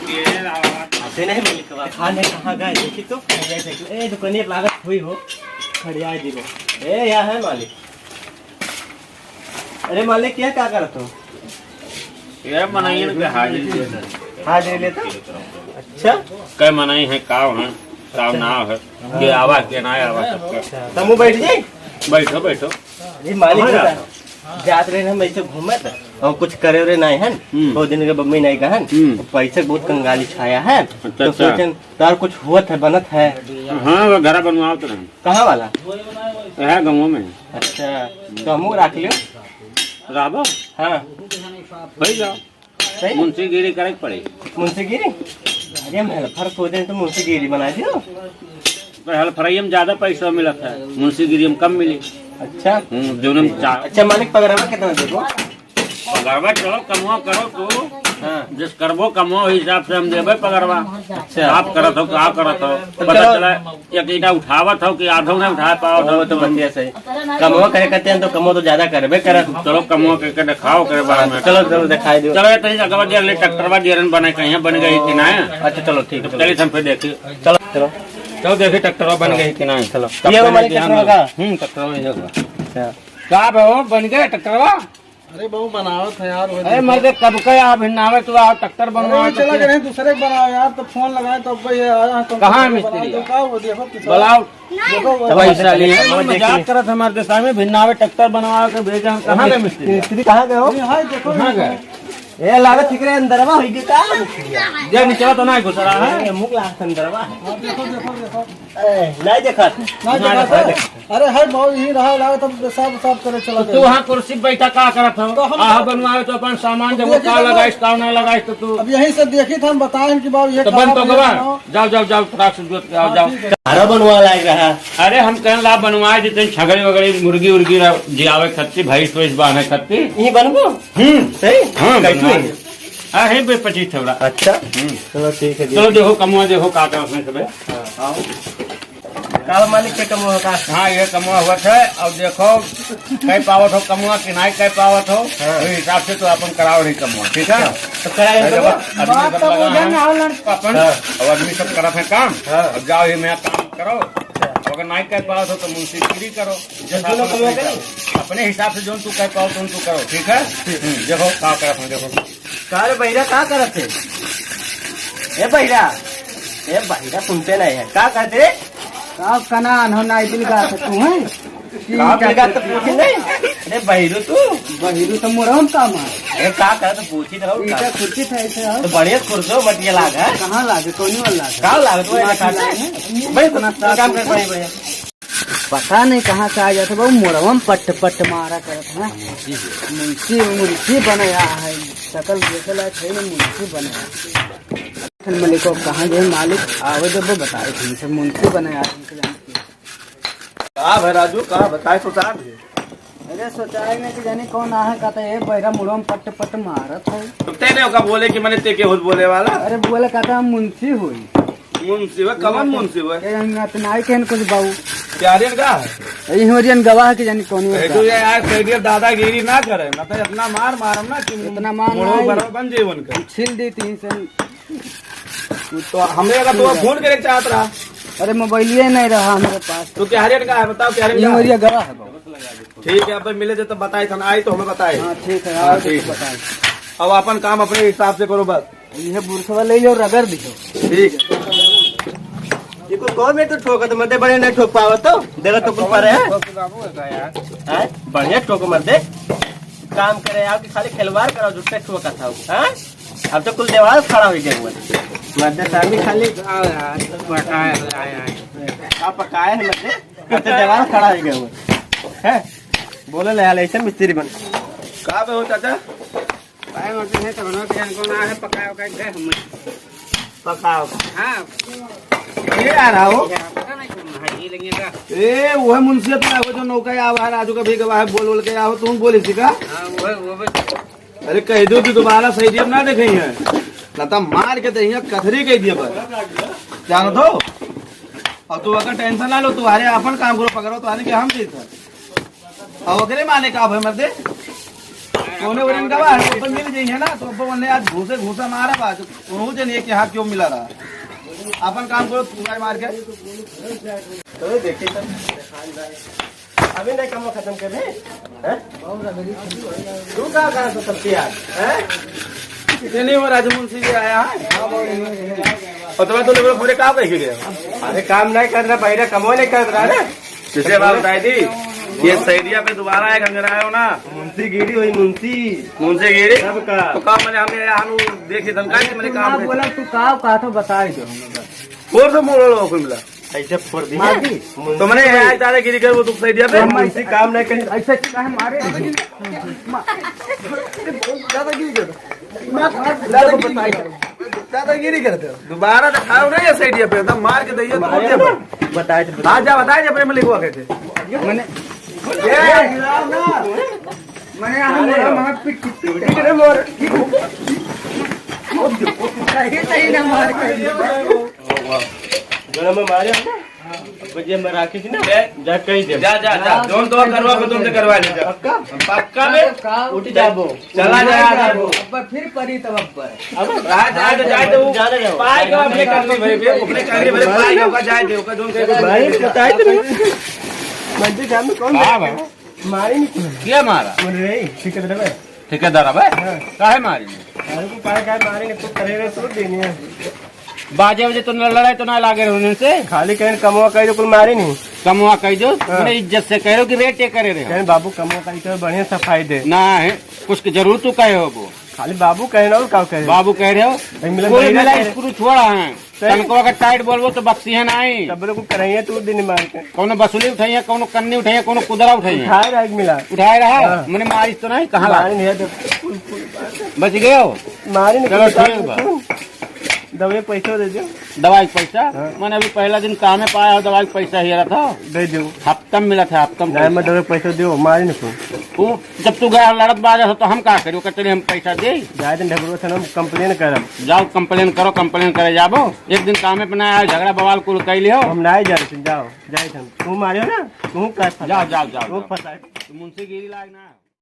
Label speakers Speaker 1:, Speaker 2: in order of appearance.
Speaker 1: आते नहीं मालिक खाने कहाँ गए देखी तो ए दुकानिया लागत हुई हो खड़िया दिलो ए यहाँ है मालिक। अरे मालिक क्या करत हो?
Speaker 2: ये मनाई के हाजिर
Speaker 1: हाजिरी लेता। अच्छा
Speaker 2: कई मनाई है काव है काव नाव है के आवा के ना आवा सबका।
Speaker 1: तमु बैठ जाए
Speaker 2: बैठो बैठो।
Speaker 1: ये मालिक जात रहे हम ऐसे घूमत और कुछ करे रे नहीं है दो दिन के बम्मी नहीं कहन पैसे बहुत कंगाली छाया है तो सोचन तार कुछ हुआ है बनत है।
Speaker 2: हाँ वो घर बनवाओ तो नहीं
Speaker 1: कहाँ वाला
Speaker 2: है गाँव में।
Speaker 1: अच्छा तो हम रख लियो
Speaker 2: राबो
Speaker 1: हाँ
Speaker 2: भाई जाओ
Speaker 1: सही
Speaker 2: मुंशीगिरी करे पड़े
Speaker 1: मुंशीगिरी। अरे मैं फर्क हो जाए तो मुंशीगिरी बना दियो।
Speaker 2: हल फ्राई में ज्यादा पैसा मिलता है मुंशीगिरी में कम मिली।
Speaker 1: अच्छा
Speaker 2: जो
Speaker 1: अच्छा मालिक पगरवा कितना देखो
Speaker 2: पगरवा चलो कमवा करो तो
Speaker 1: हाँ
Speaker 2: जिस करबो कमो हिसाब से हम देवे पगरवा।
Speaker 1: अच्छा
Speaker 2: आप करत हो का करत हो पता चला एक ईटा उठावत हो कि आधो न उठा पाओ
Speaker 1: वो तो बढ़िया सही कमो करे करते हैं तो कमो तो ज्यादा करबे करत।
Speaker 2: चलो कमो के दिखाओ करे बारे में।
Speaker 1: चलो चलो दिखाई दो।
Speaker 2: चलो तनी अगवा दे अगले ट्रैक्टरवा देरन बने कहीं बन गई कि ना।
Speaker 1: अच्छा चलो ठीक है
Speaker 2: चलिए हम फिर देखिए
Speaker 1: चलो चलो
Speaker 2: चलो देखिए ट्रैक्टरवा बन गई कि ना। चलो
Speaker 1: ये वो मालिक ट्रैक्टर का
Speaker 2: ट्रैक्टरवा ये
Speaker 1: अच्छा
Speaker 2: का भाव बन गए ट्रैक्टरवा।
Speaker 3: अरे बहु बनावत है यार।
Speaker 2: अरे मर्दे कब के आप हिन्नावे तो आप ट्रैक्टर बनवाओ
Speaker 3: चला के नहीं दूसरे को बनाओ यार तो फोन लगाए तो भाई आया तो
Speaker 2: कहाँ है मिस्त्री
Speaker 3: देखो
Speaker 2: बुलाओ
Speaker 3: देखो
Speaker 2: पैसा लिए मजाक करत हमारे देश में भिन्नावे ट्रैक्टर बनवा के भेजा कहाँ गए मिस्त्री
Speaker 1: कहाँ गए हो?
Speaker 3: हाय देखो
Speaker 2: कहाँ गए
Speaker 1: ए लागत ठीक रे अंदरवा होई के का
Speaker 2: जे नीचे तो नहीं घुस रहा है
Speaker 1: मुख लागत अंदरवा
Speaker 3: देखो देखो देखो
Speaker 1: ए नहीं देखत
Speaker 3: अरे हाय बहुत ही रहा लगा तब सब सब करे चला
Speaker 2: तू वहाँ कुर्सी पे बैठा का करत हो आह बनवाए तो अपन सामान जब का लगाइस का ना लगाइस तो तू
Speaker 3: अब यहीं से देखी था हम बताएं कि बाबू ये
Speaker 2: तो बन तो गवा जाओ जाओ जाओ ट्रक से जोत के आओ जाओ।
Speaker 1: हरा बनवा लायक रहा।
Speaker 2: अरे हम कहन ला बनवाए देते छगड़ी वगड़ी मुर्गी उर्गी जियावे खत्ती भैंस वैस बांधे खत्ती
Speaker 1: यही बनबो सही
Speaker 2: हाँ
Speaker 1: कैसे
Speaker 2: हाँ है बे 25 थोड़ा।
Speaker 1: अच्छा चलो ठीक है
Speaker 2: चलो देखो कमुआ देखो का का उसमें सबे
Speaker 1: काल मालिक के कम होगा।
Speaker 2: हाँ ये कमुआ हुआ है और देखो कई पावत हो कमुआ कि नहीं कई पावत हो उस हिसाब से तो अपन कराओ नहीं कमुआ ठीक है।
Speaker 1: तो कराए
Speaker 2: आदमी सब लगा है अपन और आदमी सब करत है काम अब जाओ ये मैं काम करो अगर नहीं कह पाओ तो मुंशीगिरी करो अपने हिसाब से जो तू कह पाओ तुम तू करो ठीक है। देखो का करत है देखो
Speaker 1: कार बहिरा का करत है? ए बहिरा सुनते नहीं है का करते
Speaker 3: आप कनान हो नाई दिल का तू है
Speaker 1: का बिलगा तो पूछी नहीं। अरे बहिरू तू
Speaker 3: बहिरू तो मोरम काम है
Speaker 1: ए का कर तो पूछी रहो
Speaker 3: इटा खुर्ची था ऐसे हो
Speaker 1: तो बढ़िया कुर्सो मटिया लागा
Speaker 3: कहाँ लागे कोनी वाला लागे
Speaker 1: का लाग तो ऐसा खाता है भाई इतना काम कर भाई भैया
Speaker 3: पता नहीं कहाँ से आ जाते बहु मोरवम पट पट मारा करत है मुंशी बनाया है सकल देखला है ना मुंशी बनाया मलिक को कहाँ गए मालिक आवे जब बताए थे से मुंशी बनाया
Speaker 1: का भाई राजू का बताए तो साहब
Speaker 3: अरे सोचा है ना कि जाने कौन आ है कहता है बैरा मुड़म पट पट मारत है
Speaker 1: तो तेरे का बोले कि मैंने ते के होत बोले वाला
Speaker 3: अरे बोले कहता हम मुंशी हुई
Speaker 1: मुंशी हुआ कमन मुंशी हुआ
Speaker 3: नाई कहन कुछ बाबू
Speaker 1: प्यारे का
Speaker 3: यही हरियन गवाह के जानी कौन
Speaker 1: तो यार तेरी दादागिरी ना करे मतलब इतना मार मारम ना कि
Speaker 3: इतना मार
Speaker 1: मोड़ो बराबर बन जीवन का
Speaker 3: छिल दी थी से
Speaker 1: तो हमने का तो फोन करे चाहत रहा।
Speaker 3: अरे मोबाइल ही नहीं रहा हमारे पास
Speaker 1: तो क्या हरियन का है बताओ क्या
Speaker 3: ये हरिया गवाह है बाबू
Speaker 1: ठीक है अब मिले तो बताए था आई तो हमें बताए।
Speaker 3: हाँ ठीक है
Speaker 1: हाँ,
Speaker 3: आओ
Speaker 1: ठीक
Speaker 3: तो
Speaker 1: है।
Speaker 3: बताए
Speaker 1: अब अपन काम अपने हिसाब से करो बस।
Speaker 3: ये बुरसवा ले लो रगड़ दिखो
Speaker 1: ठीक है ये को कौन में तो ठोका तो मत बड़े नहीं ठोक पावा तो देखा तो कुछ पर है बढ़िया ठोक मत दे काम करे आओ कि खाली खिलवाड़ करो जुटे ठोका था हां अब तो कुल देवाल खड़ा हो गया हुआ मत सामने खाली आप पकाए है मत तो देवाल खड़ा हो गया हुआ है बोले ले हाल ऐसे मिस्त्री बन का हो चाचा
Speaker 2: पाए होते हैं तो बनो ध्यान को ना है पकाओ का गए हम
Speaker 1: पकाओ
Speaker 2: हां
Speaker 1: ये आ रहा हो
Speaker 2: पता नहीं कौन है ये लेंगे का
Speaker 1: ए वो है मुंशियत में वो जो नौका आवा है राजू का भी गवाह बोल बोल के आओ तुम बोली सी का
Speaker 2: हां वो
Speaker 1: अरे कह दो कि दोबारा सही दिया ना देखे है लता मार के दही कथरी कह दिया बस जानो दो और तू अगर टेंशन ना लो तुम्हारे अपन काम करो पकड़ो तुम्हारे के हम जीत और अगले माने का भाई मर्दे
Speaker 4: कोने वरन का बाहर ऊपर मिल जाइए ना तो ऊपर वरने आज घूसे घूसा मारा बात रोज नहीं कि हाथ क्यों मिला रहा अपन काम करो पूरा मार के
Speaker 1: तो देखिए सर अभी नहीं काम खत्म कर ले तू कहाँ कहाँ से सबसे यार
Speaker 4: इतने नहीं हो राजू मुंशी जी आया है और तुम्हें तो लोग पूरे काम रह गए
Speaker 1: अरे काम नहीं कर रहा पहले कमो नहीं कर रहा ना
Speaker 4: किसे बात बताई थी ये सैदिया पे दोबारा एक अंदर आए हो ना
Speaker 1: मुंशी गिरी हुई मुंशी
Speaker 4: गिरी
Speaker 1: सबका
Speaker 4: तो काम मैंने हमने हम देखी धमकाई थी मैंने काम
Speaker 3: बोला तू कहा था बता ही दो हमें बस।
Speaker 4: और तो मोड़ लो कोई मिला
Speaker 1: ऐसे फोड़ दी
Speaker 4: तो मैंने दादा गिरी कर वो तुम सैदिया पे
Speaker 1: मुंशी काम नहीं कर
Speaker 3: ऐसे क्या है मारे
Speaker 4: दादागिरी करते हो दोबारा दिखाओ ना ये सैदिया पे एकदम मार के दइए
Speaker 1: बताए
Speaker 4: बताए जब प्रेम लिखवा कहते
Speaker 3: मैंने
Speaker 1: गला में मारे बजे में राखी थी ना जा कहीं दे
Speaker 4: जा जा जा जोन तो करवा को तुमसे करवा ले जा
Speaker 1: पक्का
Speaker 4: पक्का में
Speaker 1: उठ जाबो
Speaker 4: चला जाबो
Speaker 3: अब फिर परी तब अब्बर
Speaker 4: रात जाए तो जाने जाओ पाए का अपने करनी भाई अपने करनी भाई पाए का जाए दे का जोन कह
Speaker 1: भाई बताए तो मंदिर जाम में कौन मारी नहीं
Speaker 4: क्या मारा
Speaker 1: बोल रही ठेकेदार है
Speaker 4: ठेकेदार है काहे मारी
Speaker 1: अरे को पाए काय मारेंगे तो करेगा तो देनी है
Speaker 4: बाजे वजे तो लड़ाई तो ना लागे रहने से
Speaker 1: खाली कहीं कमवा कहीं तो कुल मारी नहीं
Speaker 4: कमवा कह दो मैंने इज्जत से कह रहे हो कि रेट ये करे रहे
Speaker 1: कहीं बाबू कमवा कहीं तो बढ़िया सफाई दे
Speaker 4: ना है कुछ की जरूर तू कहे हो वो
Speaker 1: खाली बाबू कहे ना का कहे
Speaker 4: बाबू कह रहे हो
Speaker 1: मिलन
Speaker 4: कोई
Speaker 1: नहीं
Speaker 4: मिला
Speaker 1: करे।
Speaker 4: स्क्रू छोड़ा है तनको अगर टाइट बोलबो तो बक्सी है नहीं
Speaker 1: सब लोग को कराइए तो दिन मार के
Speaker 4: कौनो बसुली उठाई है कौनो कन्नी उठाई है कौनो कुदरा उठाई है
Speaker 1: खाए रहा मिला
Speaker 4: उठाए रहा मैंने मारिश तो नहीं कहाँ
Speaker 1: मारी नहीं है तो
Speaker 4: बच गए हो
Speaker 1: मारी नहीं
Speaker 4: चलो ठीक बा।
Speaker 1: दवाई पैसा दे दो
Speaker 4: दवाई का पैसा मैंने अभी पहला दिन काम में पाया हो दवाई का पैसा ही रहा था
Speaker 1: दे दो
Speaker 4: हफ्ता में मिला था हफ्ता में
Speaker 1: नहीं मैं दवाई पैसा दो मारी नहीं
Speaker 4: तू जब तू गया लड़त बाजा हो तो हम क्या करियो कहते हम पैसा दे
Speaker 1: जाए दिन ढबरो था ना कंप्लेन करब
Speaker 4: जाओ कंप्लेन करो कंप्लेन करे जाबो एक दिन काम में बनाया झगड़ा बवाल कुल कैली हो
Speaker 1: हम नहीं जाए जाओ जाए तू मारियो ना तू का
Speaker 4: जाओ जाओ जाओ
Speaker 1: तू फंसाए
Speaker 4: मुंशी गिरी लाग ना